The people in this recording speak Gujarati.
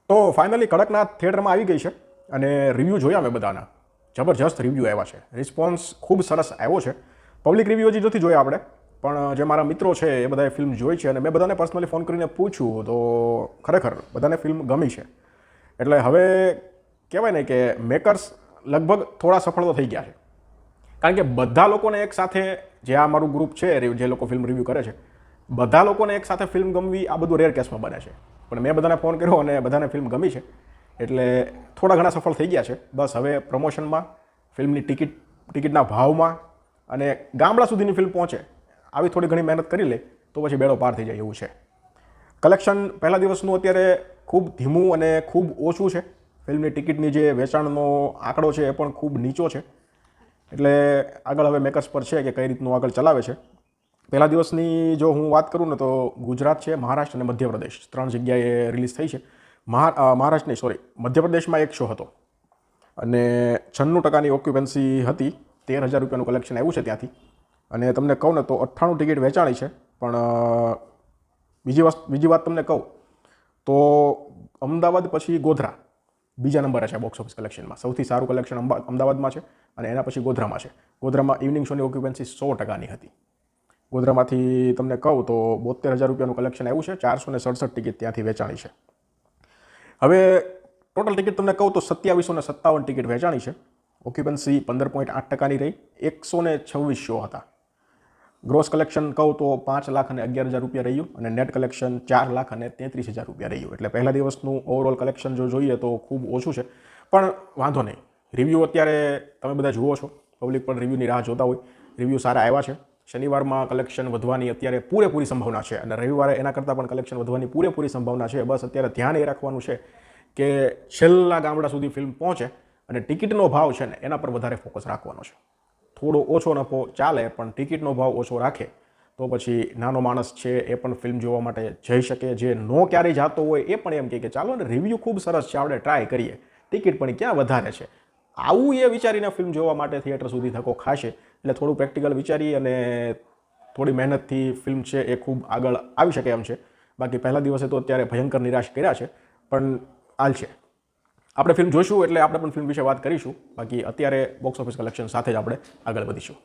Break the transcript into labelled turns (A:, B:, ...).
A: તો ફાઇનલી કડકનાથ થિયેટરમાં આવી ગઈ છે અને રિવ્યૂ જોયા મેં બધાના. જબરજસ્ત રિવ્યૂ આવ્યા છે. રિસ્પોન્સ ખૂબ સરસ આવ્યો છે. પબ્લિક રિવ્યૂ હજી નથી જોયા આપણે, પણ જે મારા મિત્રો છે એ બધાએ ફિલ્મ જોઈ છે અને મેં બધાને પર્સનલી ફોન કરીને પૂછ્યું તો ખરેખર બધાને ફિલ્મ ગમી છે. એટલે હવે કહેવાય ને કે મેકર્સ લગભગ થોડા સફળ તો થઈ ગયા છે, કારણ કે બધા લોકોને એક સાથે, જે આ મારું ગ્રુપ છે જે લોકો ફિલ્મ રિવ્યૂ કરે છે, બધા લોકોને એક સાથે ફિલ્મ ગમવી આ બધું રેર કેસમાં બને છે. પણ મેં બધાને ફોન કર્યો અને બધાને ફિલ્મ ગમી છે, એટલે થોડા ઘણા સફળ થઈ ગયા છે. બસ હવે પ્રમોશનમાં, ફિલ્મની ટિકિટના ભાવમાં અને ગામડા સુધીની ફિલ્મ પહોંચે આવી થોડી ઘણી મહેનત કરી લે તો પછી બેડો પાર થઈ જાય એવું છે. કલેક્શન પહેલા દિવસનું અત્યારે ખૂબ ધીમું અને ખૂબ ઓછું છે. ફિલ્મની ટિકિટની જે વેચાણનો આંકડો છે એ પણ ખૂબ નીચો છે. એટલે આગળ હવે મેકર્સ પર છે કે કઈ રીતનું આગળ ચલાવે છે. પહેલા દિવસની જો હું વાત કરું ને તો ગુજરાત છે, મહારાષ્ટ્ર અને મધ્યપ્રદેશ 3 જગ્યાએ રિલીઝ થઈ છે. મધ્યપ્રદેશમાં એક શો હતો અને 96% ઓક્યુપન્સી હતી. 13,000 રૂપિયાનું કલેક્શન આવ્યું છે ત્યાંથી. અને તમને કહું ને તો 98 ટિકિટ વેચાણી છે. પણ બીજી વાત તમને કહું તો અમદાવાદ પછી ગોધરા બીજા નંબરે છે બોક્સ ઓફિસ કલેક્શનમાં. સૌથી સારું કલેક્શન અમદાવાદમાં છે અને એના પછી ગોધરામાં છે. ગોધરામાં ઇવનિંગ શોની ઓક્યુપન્સી 100%ની હતી. ગોધરામાંથી તમને કહું તો 72,000 રૂપિયાનું કલેક્શન આવ્યું છે. 467 ટિકિટ ત્યાંથી વેચાણી છે. હવે ટોટલ ટિકિટ તમને કહું તો 2757 ટિકિટ વેચાણી છે. ઓક્યુપન્સી 15.8%ની રહી. 126 શો હતા. ગ્રોસ કલેક્શન કહું તો 5,11,000 રૂપિયા રહ્યું અને નેટ કલેક્શન 4,33,000 રૂપિયા રહ્યું. એટલે પહેલા દિવસનું ઓવરઓલ કલેક્શન જો જોઈએ તો ખૂબ ઓછું છે, પણ વાંધો નહીં. રિવ્યૂ અત્યારે તમે બધા જુઓ છો, પબ્લિક પણ રિવ્યૂની રાહ જોતા હોય. રિવ્યૂ સારા આવ્યા છે. શનિવારમાં કલેક્શન વધવાની અત્યારે પૂરેપૂરી સંભાવના છે અને રવિવારે એના કરતાં પણ કલેક્શન વધવાની પૂરેપૂરી સંભાવના છે. બસ અત્યારે ધ્યાન એ રાખવાનું છે કે છેલ્લા ગામડા સુધી ફિલ્મ પહોંચે અને ટિકિટનો ભાવ છે ને એના પર વધારે ફોકસ રાખવાનો છે. થોડો ઓછો નફો ચાલે, પણ ટિકિટનો ભાવ ઓછો રાખે તો પછી નાનો માણસ છે એ પણ ફિલ્મ જોવા માટે જઈ શકે. જે નો ક્યારેય જાતો હોય એ પણ એમ કહે કે ચાલો ને રિવ્યૂ ખૂબ સરસ છે, આપણે ટ્રાય કરીએ, ટિકિટ પણ ક્યાં વધારે છે, આવું એ વિચારીને ફિલ્મ જોવા માટે થિયેટર સુધી ધક્કો ખાશે. એટલે થોડું પ્રેક્ટિકલ વિચારી અને થોડી મહેનતથી ફિલ્મ છે એ ખૂબ આગળ આવી શકે એમ છે. બાકી પહેલા દિવસે તો અત્યારે ભયંકર નિરાશ કર્યા છે, પણ હાલ છે. આપણે ફિલ્મ જોઈશું એટલે આપણે પણ ફિલ્મ વિશે વાત કરીશું. બાકી અત્યારે બોક્સ ઓફિસ કલેક્શન સાથે જ આપણે આગળ વધીશું.